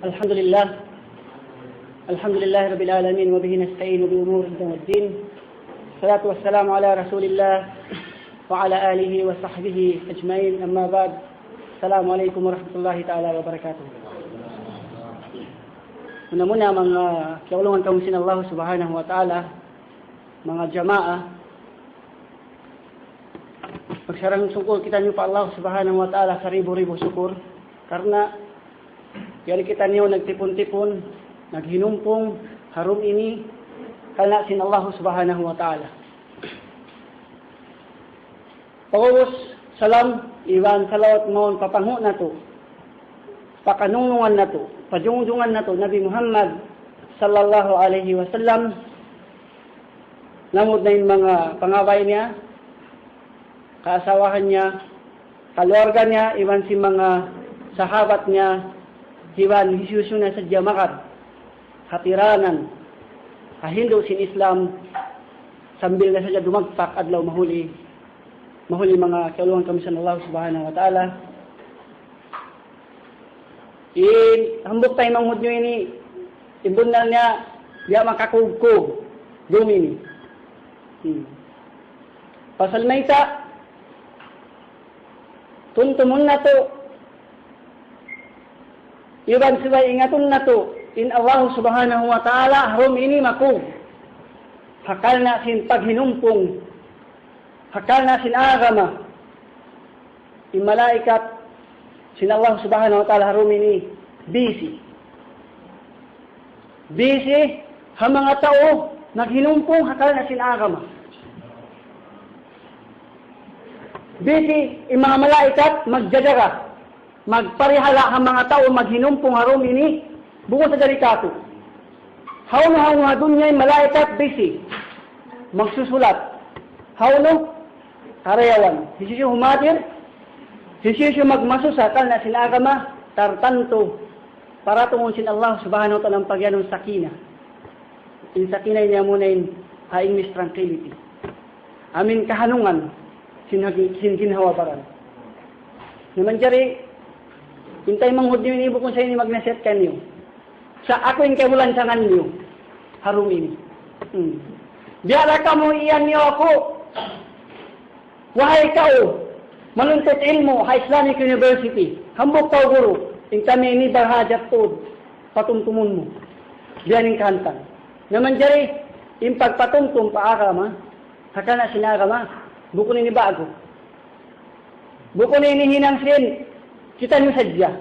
الحمد لله رب العالمين وبه نستعين بأمور الدين والدين. الصلاة والسلام على رسول الله وعلى آله وصحبه أجمعين. أما بعد. السلام عليكم ورحمة الله تعالى وبركاته. Muna mga kaulungan kamusin Allah subhanahu wa ta'ala, mga jamaah, magsarang sungkol kita niyo pa Allah subhanahu wa ta'ala sa ribu-ribu syukur karena yari kita niyo nagtipon-tipon, naghinumpong harum ini kalna sin Allah subhanahu wa ta'ala. Pagawos salam iwan salawat ngon papangho na to, pakanungungan na to, pajungdungan na to Nabi Muhammad sallallahu alaihi wasallam, lamod na yung mga pangaway niya, kaasawahan niya, kaluarga niya, iwan si mga sahabat niya, iwan hisyusyo na sa jamakar, hatiranan, kahindo sin Islam, sambil na sadya dumagpak adlaw mahuli mga kaulungan kami sa Allah subhanahu wa ta'ala. Hambok tayo manghud nyo ini, imbunal niya, diya makakugkog, dumini. Pasal na isa, tuntumun na to, iban sila ingatun na to, in Allah subhanahu wa ta'ala, harum ini makug. Hakal na sin paghinumpong, hakal na sin agama, in malaikat, sin Allah subhanahu wa ta'ala harum ini busy ha mga tao naghinumpong hakal na sin agama, busy in mga malaikat magjajaga magparihala ha mga tao maghinumpong harum ini bukod sa delikato hawno nga dunya'y malaikat busy magsusulat hawno karayawan hisisyo humadir hisisyo magmasusa kal na sin agama tartanto para tungon sin Allah subhanahu wa ta'ala ang pagyanong sakina. In sakina niya muna in English tranquility. Amin kahanungan sinhawabaran. Naman jari, hintay manghud niyo inibo kung sa'yo ni magnaset kanyo. Sa ako yung kamulansangan niyo, harum ini. Biara ka mo iyan niyo ako. Wahay ka o. Manuntut ilmu ha Islamic University. Hambok tao guru. Yung kami ini barhajat to. Patumtumun mo. Diyan yung kantang. Naman jari, yung pagpatumtum pa agama, haka na sinagama, buko ni bago. Buko ni hinang sin, kita nyo sadya.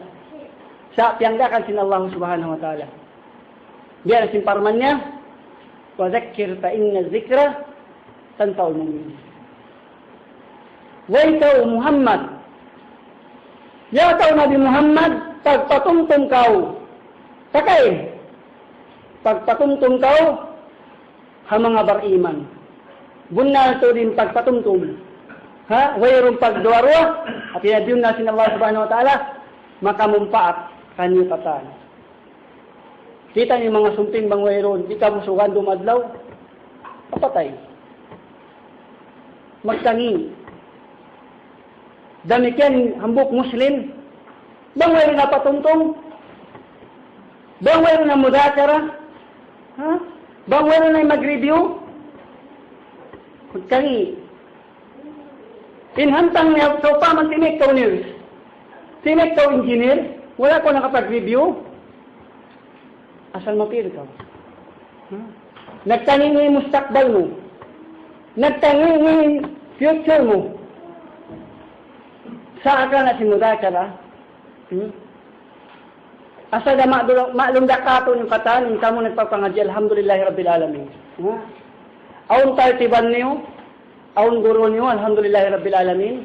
Sa piyanggakan sin Allah subhanahu wa ta'ala. Diyan ang simparman niya, وَذَكِّرْ فَإِنَّ الذِّكْرَ تَنْفَعُ الْمُؤْمِنِينَ. Way ikaw, Muhammad. Ya ikaw, Nabi Muhammad, pagpatumtum kau. Sakay. Pagpatumtum kau, ha mga bariman. Bunal to din pagpatumtum. Ha? Wayroong pagduwarwa, at inadiyong na sin Allah subhanahu wa ta'ala, makamumpaat kanyo katan. Kita niyo mga sumping bang wayroon, di ka musugan dumadlaw, kapatay. Magtangi. Damikian hambuk Muslim, bang mayroon na patuntong? Bang mayroon na mudakara? Ha? Bang mayroon na mag-review? Magkangi. Inhantang niya, so pa magtinik ka news. Tinik ka engineer, wala ko nakapag-review. Asal mapil ka? Nagtangi mo yung mustakbal mo. Nagtangi mo yung future mo. Sa ka na simudakara, asa da maalong dakato yung katan, yung kamo nagpapangadya, alhamdulillahi rabbil alamin. Aun tartiban niyo, aun guro niyo, alhamdulillahi rabbil alamin.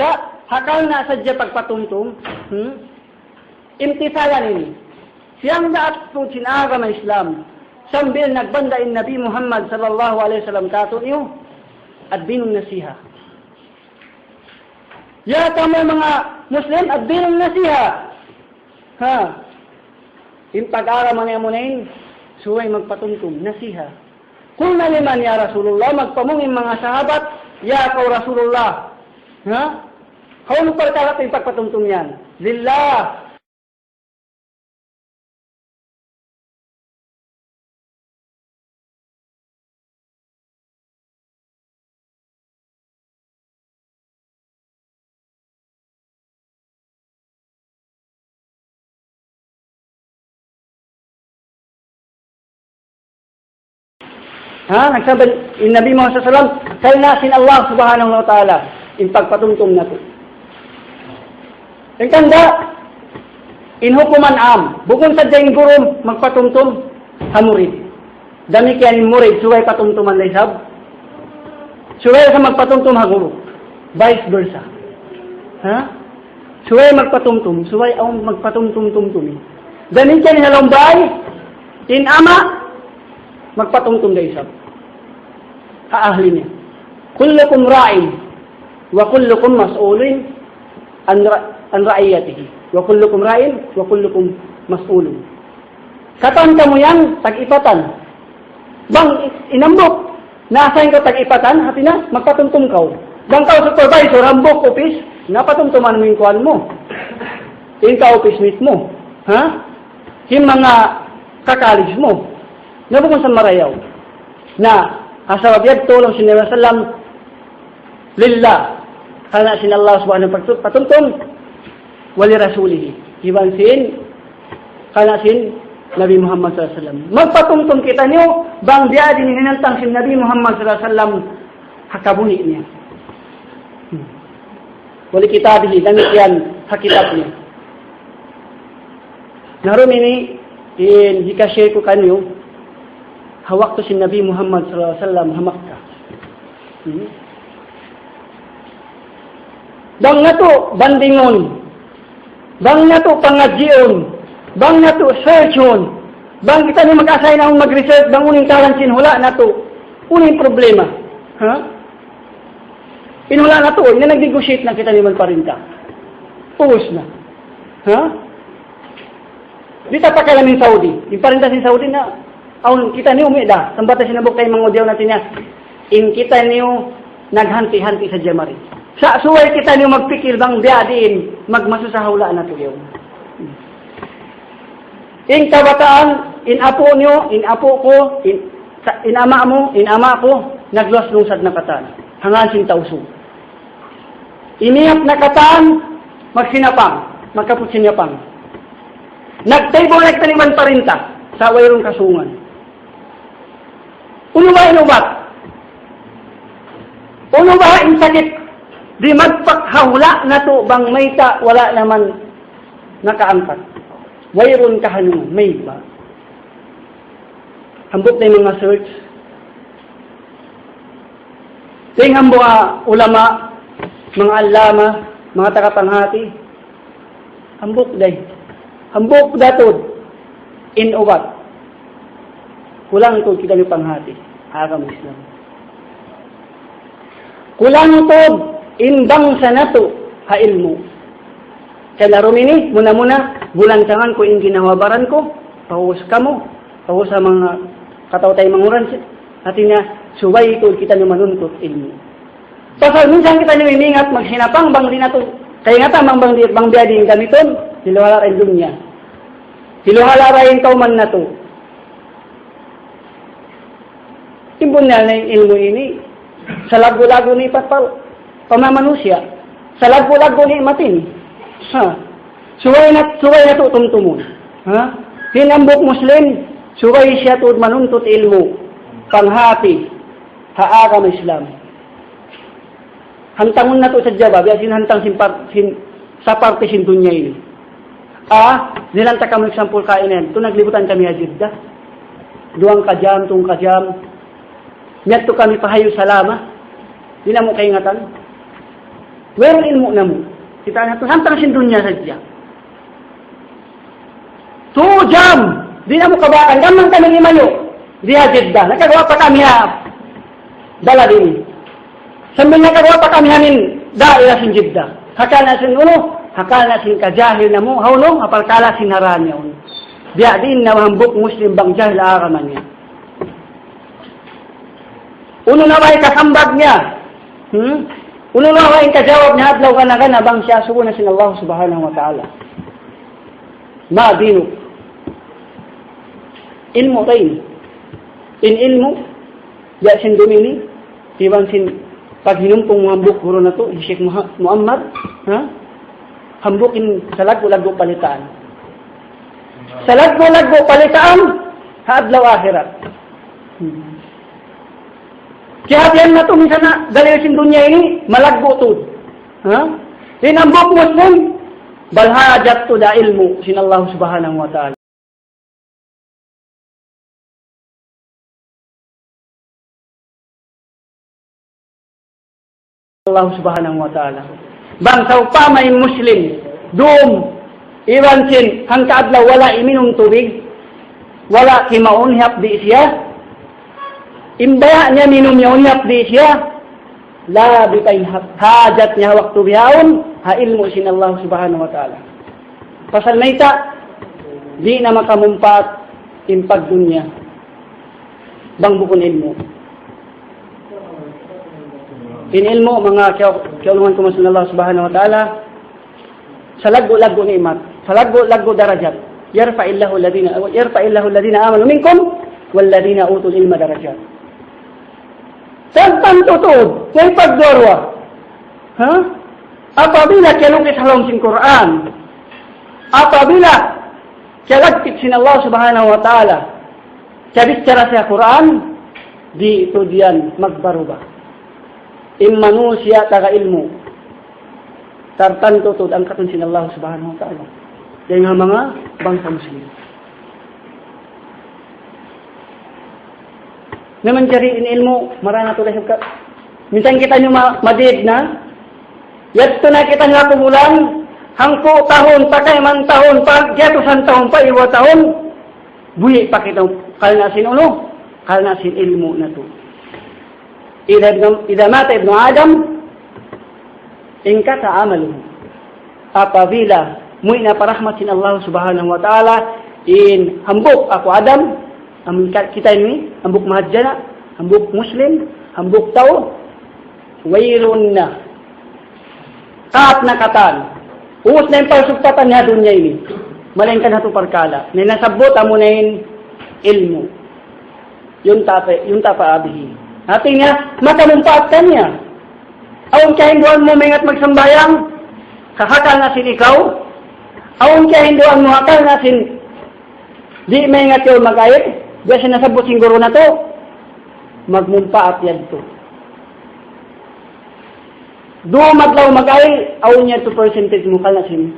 Sa hakal na sadya pagpatumtum, imtisalan ini. Siyang daat po sinagama Islam, sambil nagbanda in Nabi Muhammad sallallahu alaihi wasallam kato niyo, at binong nasiha. Ya kami mga Muslim at binong nasiha. Ha? Yung pag-araman niya mo na yun, suway magpatumtum, nasiha. Kung naliman ya Rasulullah, magpamungin mga sahabat, ya kau Rasulullah. Ha? Kau mo pagkalat yung pagpatumtum yan. Lillah, Ha? Nagsabi in Nabi Muhammad sallallahu alaihi wasallam, kalnasin Allah subhanahu wa ta'ala in pagpatumtum na to. Ang tanda, in hukuman am, bukong sa dayang gurum, magpatumtum, hamurid. Dami kaya ni murid, suway patumtuman na isab. Suway sa magpatumtum haguro. Vice versa. Ha? Suway magpatumtum, suway ang magpatumtum-tumtumi. Dami kaya ni halumbay, in ama, magpatumtum na isab. Haahli niya. Kullukum ra'in, wa kullukum mas'ulin an ra'iyatihi. Wa kullukum ra'in, wa kullukum mas'ulun. Katan ka mo yan, tag-ipatan. Bang, inambok. Na-assign ka tag-ipatan, hati na, magpatumtum ka. Bang ka supervisor, hambok, office, napatumtuman mo yung kuhan mo. Yung ka-office mate mo. Ha? Yung mga kakalig mo. Nabukong sa marayaw. Na, asawabiyad tulong si Nabi Sallam, lillah, kana sin Allah subhanahu wa ta'ala patumtum, wali rasulihi. Iban sin, kana sin Nabi Muhammad sallallahu alaihi wasallam. Magpatumtum kita niyo, bang dia dininaltang sin Nabi Muhammad sallallahu alaihi wasallam, hakabuni niya. Wali kitabihi, damit yan, hakitab niya. Naroon ini, hikashare ko kanyo, hawak to si Nabi Muhammad sallallahu alaihi wasallam hamak ka. Bang na to bandingon. Bang na to pangadjion. Bang na to searchon. Bang kita ni mag-assign na mag-research bang uning talansin hula na to. Uning problema. Ha? Inhula na to, na nag-negotiate na kita ni magparinta. Puus na. Ha? Dita pa kalamin Saudi. Yung parinta si Saudi na aun kita niyo umida, sambata sinabok tayo mga udyaw natin niya, in kita niyo naghanti-hanti sa Jamari. Sa suway kita niyo magpikil bang diadiin, magmaso sa hawla na to yun. In kabataan, in apo niyo, in apo ko, in ama mo, in ama ko, nagluwas-lusad na kataan. Hangan sing tauso. Iniyap na kataan, magsinapang, magkaputsinapang. Nagtaybolek taniman parinta, sa wayrong kasungan. Uno ba inubat? Uno ba in sakit? Di magpakhawla na to bang mayta wala naman nakaangkat. Wayron kahanungan, may ba? Hambot na yung mga search. Tinghan mo ulama, mga alama, mga tagapanghati. Hambok day. Hambok datod. In ubat. Kulang ito kita ng panghati. Agam Islam. Kulang ito imbang sa nato ha ilmu. Kaya narumini, muna-muna, bulantangan ko yung ginawabaran ko, pahus ka mo, pahus sa mga kataw tayo manguran. At nga, suway ito kita ng manuntot ilmu. Pasal minsan kita nyo iningat, magsinapang bang din nato, kaya nga tamang bang biya din gamiton, silawala rin dunya. Silawala rin kauman na to. Timbun na yung ilmu ini, sa lago-lago ni pamamanusya, sa lago-lago ni matin. Ha? Suway na to tumtumon. Ha? Hinambok Muslim, suway siya to manuntot ilmu, panghati, haagam Islam. Hantangon na to sa Jaba, biya sinhantang sa parte sin dunya ini. Nilanta kami example kainin, ito naglibutan kami Jeddah. 2 kajam, 3 kajam. Miyato kami pahayo salama. Di na mo kaingatan. Meron ilmu na mo. Kita na ito, hantang sin dunya sa Jeddah. 2 jam! Di na mo kabakan, gamang kami ni Mayo. Di Jeddah. Nakagawa pa kami dala din. Sambil nakagawa pa kami hamin daira sin Jeddah. Hakana sin hakana sin kajahil na mo, haunong, apalkala sin haranya. Biya din na mahambok Muslim bang jahil akaman niya. Uno na ba kasambag niya? Uno na ba kajawab niya adlaw ka na bang siya subo na sin Allah subhanahu wa ta'ala. Ma dinu. Ilmu tayo. In ilmu, biya sin dumini, ibang sin paghinumpong hambok huro na to, Sheikh Muhammad, hambukin sa lago-lago palitaan. Sa lago-lago palitaan, haadlaw akhirat. Kaya yan na ito, minsan na, dali sin dunya ini, malagbo ito. Ha? Inambok Muslim, balhajat to da ilmu, sin Allah subhanahu wa ta'ala. Allah subhanahu wa ta'ala. Bangsaw pa may Muslim, doom, iwan sin, hangkaadlaw wala iminong tubig, wala kimaon, hapdi siya, imbaya niya minum yaon hapdi siya, labi kay hajat niya waktu bihaon, ha ilmu sin Allah subhanahu wa ta'ala. Pasal na ita, di na makamumpat impag dunya, bang bukon ilmu. In ilmu, mga kiaulungan ko masun Allah subhanahu wa ta'ala, sa lago-lago ni imat, sa lago-lago darajat, yarfa'illahu alladhina amanu minkum, walladhina utul ilma darajat. Tentang tutud, may pagdorwa. Ha? Apabila kilukit halong sin Quran, apabila kilagkit sin Allah subhanahu wa ta'ala, sabit cara sa Quran, di ito diyan magbaruba. Manusia taga ilmu. Tartan tutud ang katunsin Allah subhanahu wa ta'ala. Yan nga mga bangsa Muslim. Naman jariin ilmu, marana to lahib ka. Minsan kita nyo madid na, yato na kita nga kumulang, hangko tahon, pakay man tahon, pag yatusan tahon pa, iwa tahon, buhi pa kita, kalnasin uno, kalnasin ilmu na to. Idza mata ibnu Adam, inkata amaluhu. Apabila mu'in na parahmatin Allah subhanahu wa ta'ala, in hambuk ako Adam, kita ini, hambuk mahadjana, hambuk Muslim, hambuk tao, wayrun na. Kaat na katan. Uus na yung pagsugtatan niya dunya ini. Malingkan na ito parkala. Ninasabot amo na yung ilmu. Yung tapa abihi. Hati niya, matamumpaat ka niya. Awan kaya hinduan mo mengat magsambayang, kahakal na sin ikaw. Awan kaya hinduan mo hakal na sin, di mengat yun mag-ayit. Diya sinasabot siguro na to, magmumpaat yan to. Do maglaw mag-ay, awan niya to percentage mo kal na sin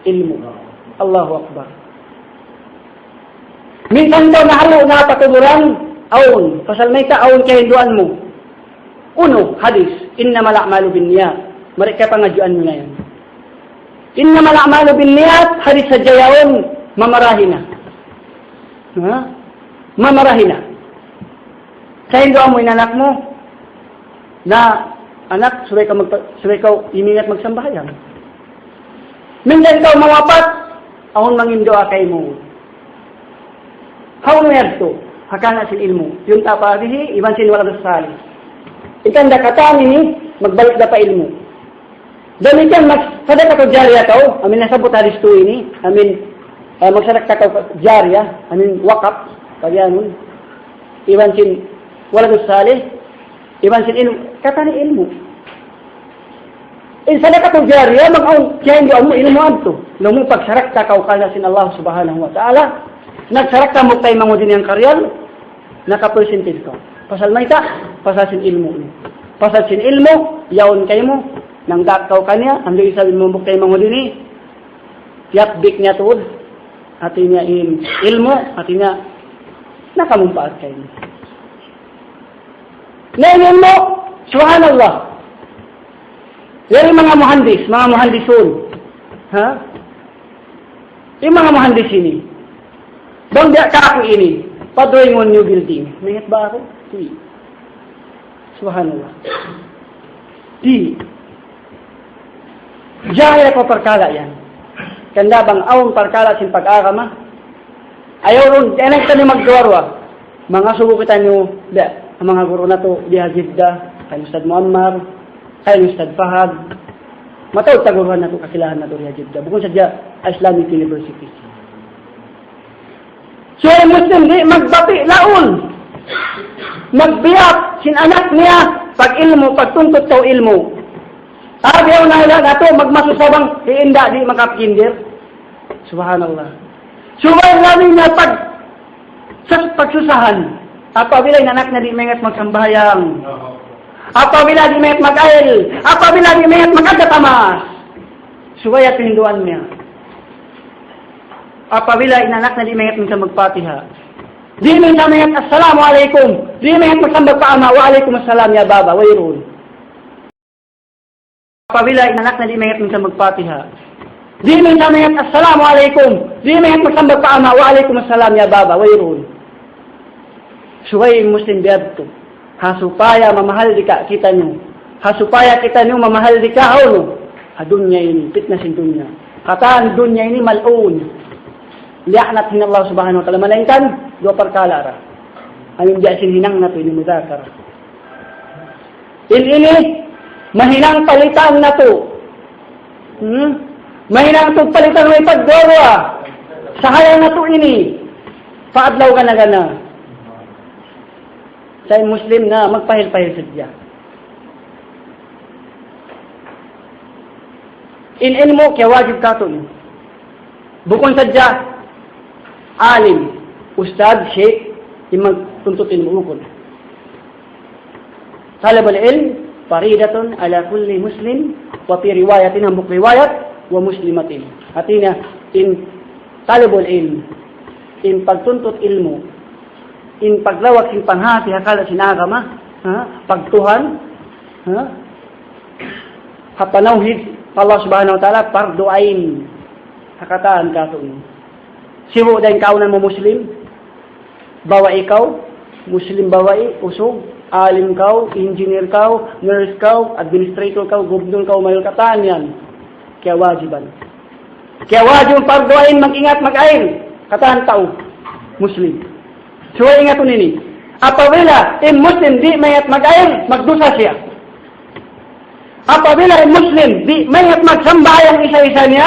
ilmu. Allahu Akbar. Minsan daw nahalo na patuburan, aun, pasal may ka-aun kaya hinduan mo. Uno, hadis, innamal a'malu binniyat. Mereka pangajuan mo na yan. Innamal a'malu binniyat, hadis sa jayaon, mamarahina. Ha? Mamarahina. Sa hinduan mo, inanak mo, na, anak, suray ka imingat magsambahayan. Minsan ka mawapat, aun mangindua kay mo. How to? Hakana sin ilmu. Yung tapa dihi, iban sin wala sali. Ikan dakatan ini, magbalik da pa ilmu. Damikan sadaka to jariya tao, amin nasabot hadis to ini, amin magsadaka to jariya, amin wakaf, kagyan iban sin wala sali, iban sin ilmu, katani ilmu. Sadaka to jariya, mag-aun, kaya hindi mo ilmu adto. Lumu pagsarak takaw kana sin Allah subhanahu wa ta'ala, nagsarak ka mo tayo mangudin yung karyal, nakapercentage ka. Pasal na ita, pasasin ilmu. Pasasin ilmu, yaon kayo mo, nang dakaw ka niya, ang isabin mo tayo mangudin ni, yapdik niya tuod, ati niya ilmu, ati niya, nakamumpaat kayo. Ngayon mo, subhanallah, yung mga muhandisun, ha? Yung mga muhandis ini, bang di ka ako ini, pa-drawing on new building. Mayat ba ako? Di. Subhanallah. Di. Jaya ko parkala yan. Kanda bang awang parkala sin pag-agama? Ayaw ron, enay ka niyo maggawarwa. Mga sugo kita niyo, ang mga guru na to, di Hajidda, kay Ustad Muammar, kay Ustad Fahad. Matawag taguruhan na to, kakilahan na to, di Hajidda. Bukod sa Islamic University. So, Muslim, di magbati, laon. Magbiyak, sin anak niya, pag ilmu, pagtuntut taw ilmu. Ayaw na hila na to, magmasusabang, iinda, di makapikindir. Subhanallah. Subay namin na pagsusahan, Apabila inanak na di mayat magsambayang. Apabila di mayat mag-ail. Apabila di mayat magkagatamas. Suwaya pininduan niya. Apabila inanak na di mayat magpatiha. Di mayat assalamualaikum. Di mayat magsambag pa ama. Waalaikumsalam ya baba. Wairun. Apabila inanak na di mayat magpatiha. Di mayat assalamualaikum. Di mayat magsambag pa ama. Waalaikumsalam ya baba. Wairun. Suway Muslim biyadto. Hasupaya mamahal di ka kita nyo. Hasupaya kita nyo mamahal di ka no. Dunya ini, fitnasin dunya. Kataan dunya ini mal'un. Li'anat hin Allah subhanahu wa ta'ala. Malainkan, dua perkala ra. Amin biasin hinang na to, ini mudakar. Ini, mahinang palitan na to. Mahinang to palitan may paggawa. Sahaya na to ini. Paadlaw ka na gana. Sa Muslim na magpahil-pahil sadya. In mo, kaya wajib ka ito. Bukon sadya, alim, ustad, sheikh, yung magtuntutin mo ukon. Talab al-ilm, faridatun ala kulli muslim, wa fi riwayatin, hambuk riwayat, wa muslimatin. Atina, in talab al-ilm, in pagtuntut ilmu, in paglawag sin panhati hakala sinagama, pagtuhan, hapanawhid Allah subhanahu wa ta'ala fardu ain. Hakataan ka ito. Siwo dahil kaunan mo Muslim, bawa ikaw, Muslim bawai, usog, alim kau, engineer kau, nurse kau, administrator kau, gubernur kau, mayor kataan yan. Kaya wajiban. Kaya wajib fardu ain mag-ingat mag-ain. Kataan tao, Muslim. So, ingat nini. Apabila Muslim di mayat mag-ain, magdusa siya. Apabila Muslim di mayat magsambayang isa-isa niya,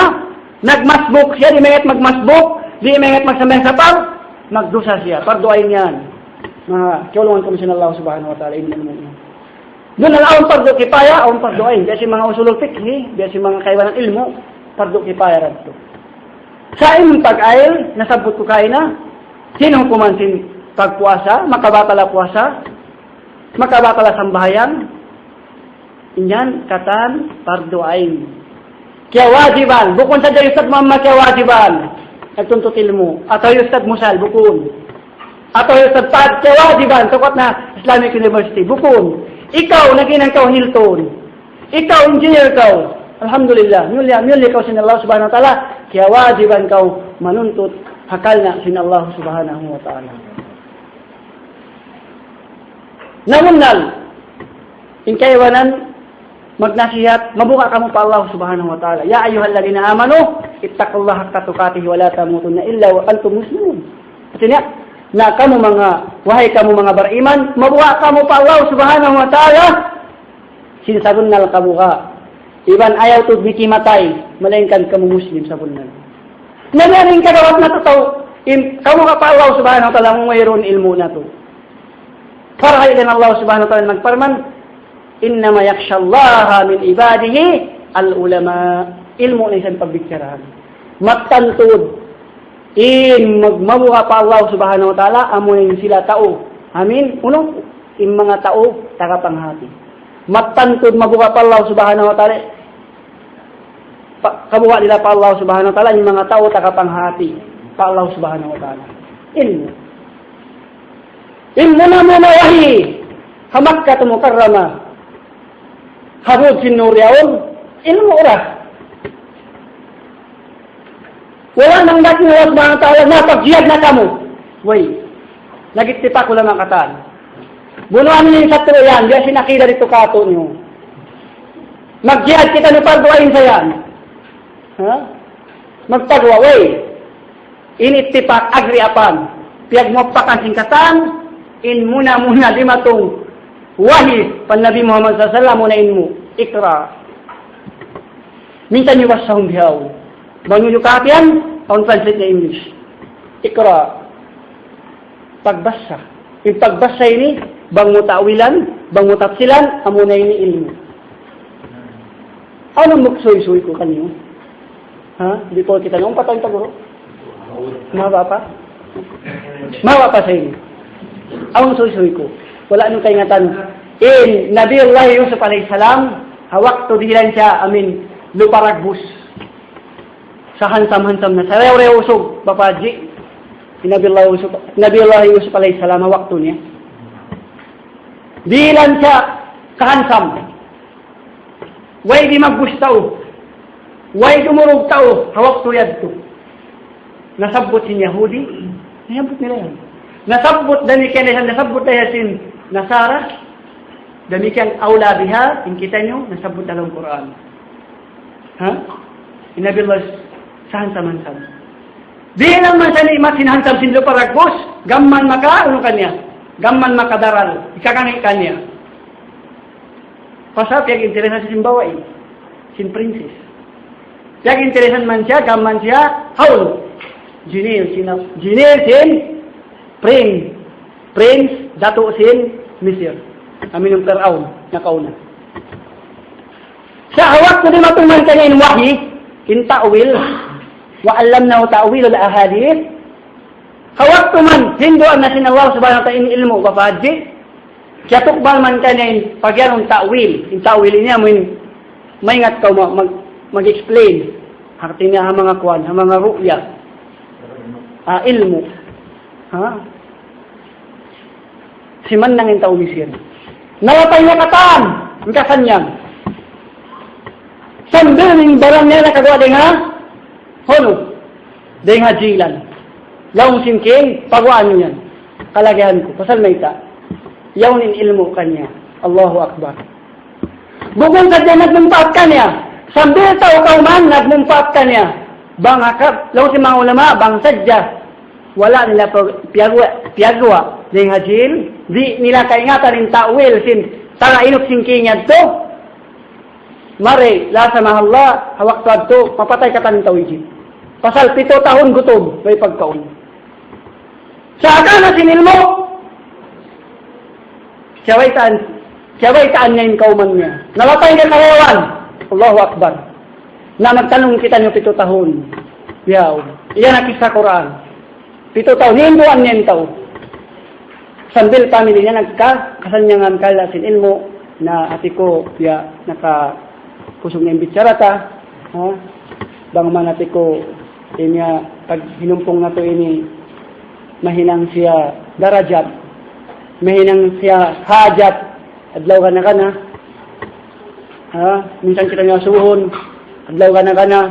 nagmasbuk siya, di mayat magmasbuk, di mayat magsambayang sapar, magdusa siya. Parduain yan. Mga kiulungan kami sin Allah subhanahu wa ta'ala. Doon ang awang pardu kipaya, awang parduain. Biya si mga usulul fikhi, biya si mga kaiwan ng ilmu, pardu kipaya radto. Sa imong pag-ail, nasabot ko kain na, sino hukuman sin pagpuasa, makabatala puasa, makabatala sambahayan, inyan katan fardu ain. Kaya wajiban, bukun sa Ustad Muhammad kaya wajiban. Nagtuntut ilmu. Atau Ustad Musal, bukun. Atau Ustad Pad, kaya wajiban. Tukot na Islamic University, bukun. Ikaw, naginang kau Hilton. Ikaw, engineer kau. Alhamdulillah. Muli kau sin Allah subhanahu wa ta'ala. Kaya wajiban kau manuntut hakal na sin Allah subhanahu wa ta'ala. Namunal, in kaiwanan, magnasihat, mabuka ka mo pa Allah subhanahu wa ta'ala. Ya ayyuhalladhina amanu, ittaqullaha haqqa tuqatih wa la tamutunna illa wa antum muslimun. Artinya, na kamu mga, wahai kamu mga beriman, mabuka ka mo pa Allah subhanahu wa ta'ala, sinsabunnal kabuka. Iban ayaw to bikimatay, malainkan kamu muslim sabunnal. Nanaring kadawat na to, kamu ka pa Allah subhanahu wa ta'ala, mayroon ilmu na to. Para ilan Allah subhanahu wa ta'ala magparman, innama yakshallaha min ibadihi al-ulama. Ilmu na isang pagbikirahan. Magtantod. Magmabuha pa Allah subhanahu wa ta'ala, amunin sila tao. Amin? Uno, mga tao, tagapanghati. Magtantod, mabuha pa Allah subhanahu wa ta'ala. Kabuha nila pa Allah subhanahu wa ta'ala, yung mga tao, tagapanghati. Pa Allah subhanahu wa ta'ala. Ilmu. Ilmu na mumawahi. Hamakkat mukarrama. Habod sinuryaon, ilmu oras. Wala nang dating oras mga tao na pagjiyag na kamo. Way, nagitipa ko lang ang kataan. Bunuan niyo yung satro yan, diya sinakida dito kato niyo. Magjiyag kita ni parduain sa yan. Ha? Magpagwa, way. Initipak agriapan. Piyag mo pakan singkatan, in muna limatong wahid, pan Nabi Muhammad sallallahu alaihi wasallam ikra. Minsan yung wasahong bihaw. Bang yung yukatian, on translate na English. Ikra. Pagbasa. Yung pagbasa ini, bang mo tawilan, bang mo tapsilan, amo na ini ilmu. Anong muksoy-soy ko kanyo? Ha? Di ko kita nung patay taguro? Mawa pa? Mawa pa sa inyo. Ang suy ko. Wala nung kaingatan. In Nabiullah Yusuf alayhi salam, hawak to dihilan siya, luparagbus. Sa hansam-hansam na. Sa rew-rew usog, bapaji. Nabiullah Yusuf alayhi salam, hawak to niya. Dihilan siya, kahansam. Way di magbustaw. Way dumurog tao, hawak to yad to. Nasabot si Yahudi, nasabot nila yan. Nasabot damikian nasabot na sin Nasara, damikian aula biha, kita nyo, nasabot dalam Quran. Ha? Inabilas, sahansam-hansam. Di lang man sa ni'mat sinahansam sinlo paragbos, gamman maka, ano kanya? Gamman makadaral, ikakangit kanya. Pasap, yung interesan sa simbawa sin princess. Yung interesan man siya, gamman siya, haul. Jinil sin Prince, dato sin Misir. Amin yung Peraun, nakauna. Sa hawak ko din matuman kanya in wahi, in ta'wil, wa alam na ta'wil al-ahadith. Hawak ko man, hinduan na sinawal subhanahu wa ta'ala in ilmu, bapadji. Kaya tukbal man ka niya pagyanong ta'wil. Yung ta'wil niya, may ingat ka mag-explain. Harti niya ang mga kwan, ang mga ru'ya. Ilmu. Siman nang yung ta'umisir. Nawatay niya kataan. Ang kasanyang. Sambil yung barang niya nakagawa din ha? Hono. Din ha jilan. Laong singking, pagwaan niyo yan. Kalagayan ko. Pasal may ta. Yawnin ilmu kanya. Allahu Akbar. Bukong sadya nagmumpat kanya. Sambil tao kauman, nagmumpat kanya. Bang akap, law si mga ulama, bang sadya. Wala nila piyagwa. Ding hajil, di nila kaingatan in ta'wil sin tara inok singkingad to. Mare, la sa mahalla, hawak tuad to, mapatay ka tanin tawijin. Pasal 7 tahun gutom, may pagkaon. Sa na sinilmo, Siyaway taan niya yung kauman niya. Nalatay ka kawawan. Allahu Akbar. Na magtanong kita niyo 7 tahun. Yaw. Iyan ang kisah Quran. 7 tahun. Hinduan niya yung tao. Sambil family niya nagkasanyangan kalasin ilmo na ati ko ya nakakusog niya yung bitsarata. Bang man ati ko inya pag hinumpong na to ini mahinang siya darajat. Mahinang siya hajat, adlaw ka na. Minsan kita nga suhon, adlaw ka na.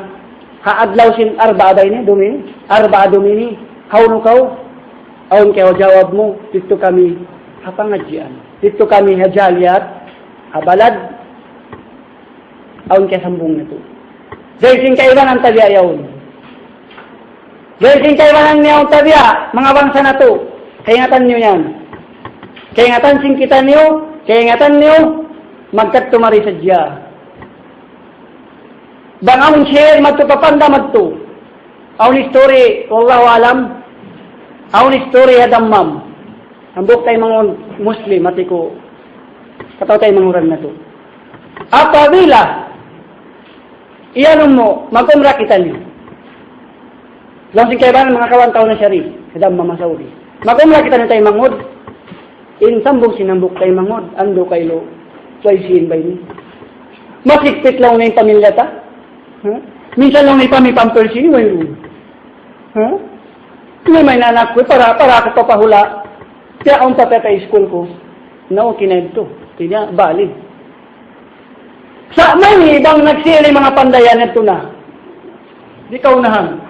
Adlaw sin arba'a ni, dumini, arba'a dumini, hauno kau, aun kayo jawab mo, dito kami hapangadyan, dito kami hajaliat, abalad, aun kayo sambung na to. Dahil sin kaiban ang tabiya yawn. Dahil sin kaiban ang niyaw tabiya, mga bangsa na to, kaingatan nyo yan. Kaingatan sing kita niyo, kaingatan niyo, magkat tumari sa diya. Bang amon share magtupapanda magto. Awon story, wallahu alam. Awon story hadammam. Ambok tay mga Muslim mati ko. Kataw tay mga uran na to. Apabila iyan mo, mag-umrah kita niyo. Langsing kayo ba mga kawan taon na syari, hadammam masaudi. Mag-umrah kita niyo tayo mangod. In sambong sinambok tayo mangod, ando kayo twice by ni. Masikpit lang na yung pamilya ta. Minsan lang may pampersin, may room. May nanak ko, para ako papahula. Kaya akong papatay school ko, na okay na ito. Kaya, valid. Sa may ibang nagsili mga pandayan ito na. Di kaunahan.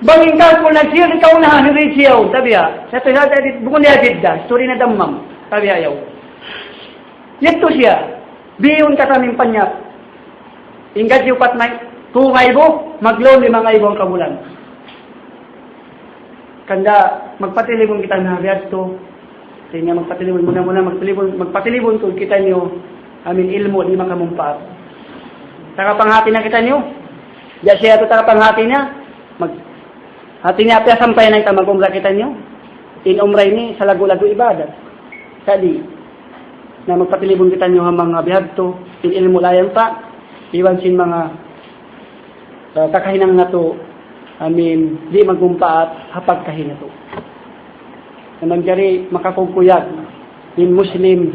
Banging ka kung nagsili, di kaunahan, reach yaw. Sabi ya, bukod niya didda, story na damam. Sabi ayaw. Ito siya, biyon ka taming panyak. Ingad yung patnay, 2 ngaybo, mag-loan 5 ngaybo ang kabulan. Kanda, magpatilibon kita na biyad to. Kaya nga magpatilibon muna, magpatilibon to kita niyo, ilmo, di makamumpaat. Takapanghati na kita niyo. Diya siya ito takapanghati niya. Hati niya apya sampay na ita mag-umrah kita niyo. In umray ni, sa lago-lago ibadat. Kadi, na magpatilibon kita niyo hamang biyad to, in ilmo layan pa, iwan sin mga kakahinang na to, di magumpaat hapag kahina to. na mangyari makakugkuyag in Muslim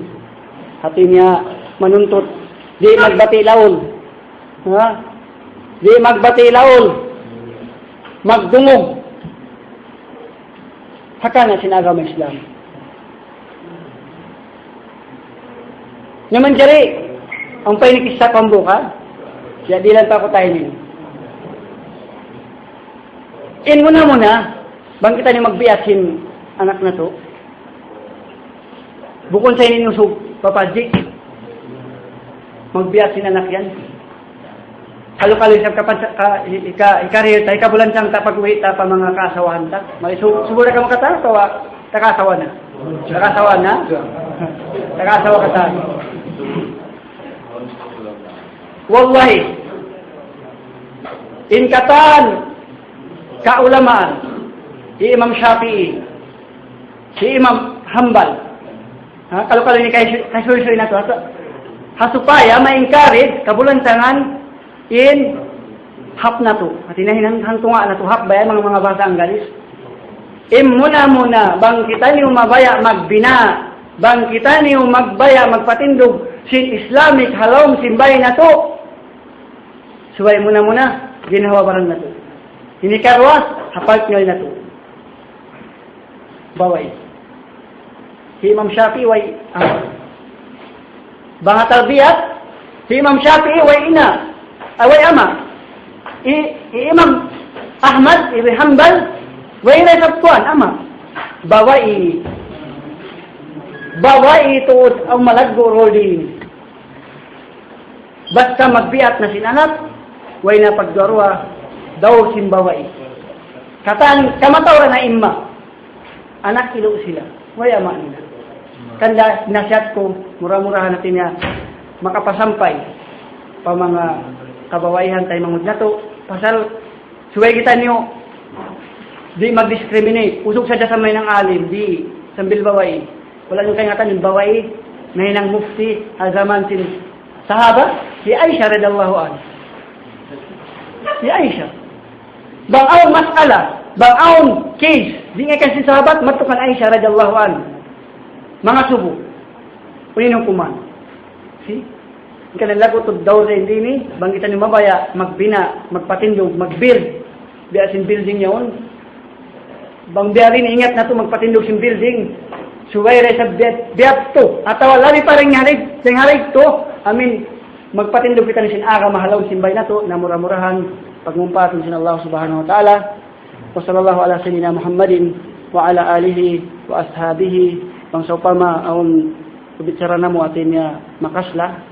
hati niya manuntut di magbati laol, ha? Di magbati laol, magdungog haka na sinagama Islam. Naman jari ang painikista pambuka siya di lang pa ko tayo nila. In muna bang kita ni magbiyasin anak na to bukon sa ininusog papadji magbiyasin anak yan halo-halo sa ikarir tayo kabulansang tapag-uwi ta pa mga kasawahan ta subura ka makata takasawa na takasawa ka ta wallahi in katan kaulamaan si Imam Shafi'i, si Imam Hanbal, kalau ni kaisuy na to, hasupaya ma-encourage kabulantangan in hap na to. At inahinang hantunga na to hap ba mga basa ang galis. Muna bang kita niyo mabaya magbina, bang kita niyo magbaya magpatindog sin Islamic halong simbay na to. Suway muna ginahawabaran na to. Hinikarwas hapag nyo na to. Baway. Si Imam Shafi'i way banga tarbiyat, si Imam Shafi'i way ina, way ama. Imam Ahmad ibn Hanbal way na sabtuan ama. Baway tuod ang malaggo roli. Basta magbiat na sinanak, way na pagdarwa daw simbaway. Kataan kamatawra na imma. Anak ilo sila. Way ama nila. Kanda nasihat ko, mura-murahan natin niya makapasampay pa mga kabawaihan tayo mangud nato. Pasal suway kita niyo di mag-discriminate. Usog sa may ng alim, di sambil bawai. Wala nyo kayo ngatan yung bawai na hinang mufti azaman sin sahaba si Aisha radhiyallahu anha. Si Aisha. Bang mas'ala, bang case, di nga kasi sahabat matukan Aisha radhiyallahu anha. Mga subo. Uninong kuman. See? Ikaw lagot daw sa hindi ni, bang kita ni mabaya, magbina, magpatindog, mag-build. Biasin building yun. Bang biyarin, ingat na to magpatindog sin building. Suway rin sa biyat to. At lami pa rin harig to. Magpatindog kita ni sin aga mahalaw simbay na to, na mura-murahan, pagmumpatin sin Allah subhanahu wa ta'ala. Wa sallallahu ala sayyidina Muhammadin wa ala alihi wa ashabihi pang saupama aun kubitsara na mo atin niya makasla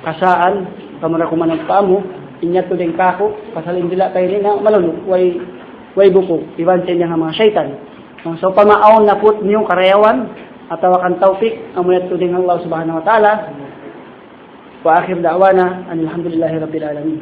kasaan kamara kumanang pamo inyat to din kako pasalin dila tayo rin na malulu way buko ibansin niya nga mga syaitan pang saupama aun naput niyo karayawan atawakan taufik amunat to din Allah subhanahu wa ta'ala wa akhir da'wana alhamdulillahi rabbil alamin.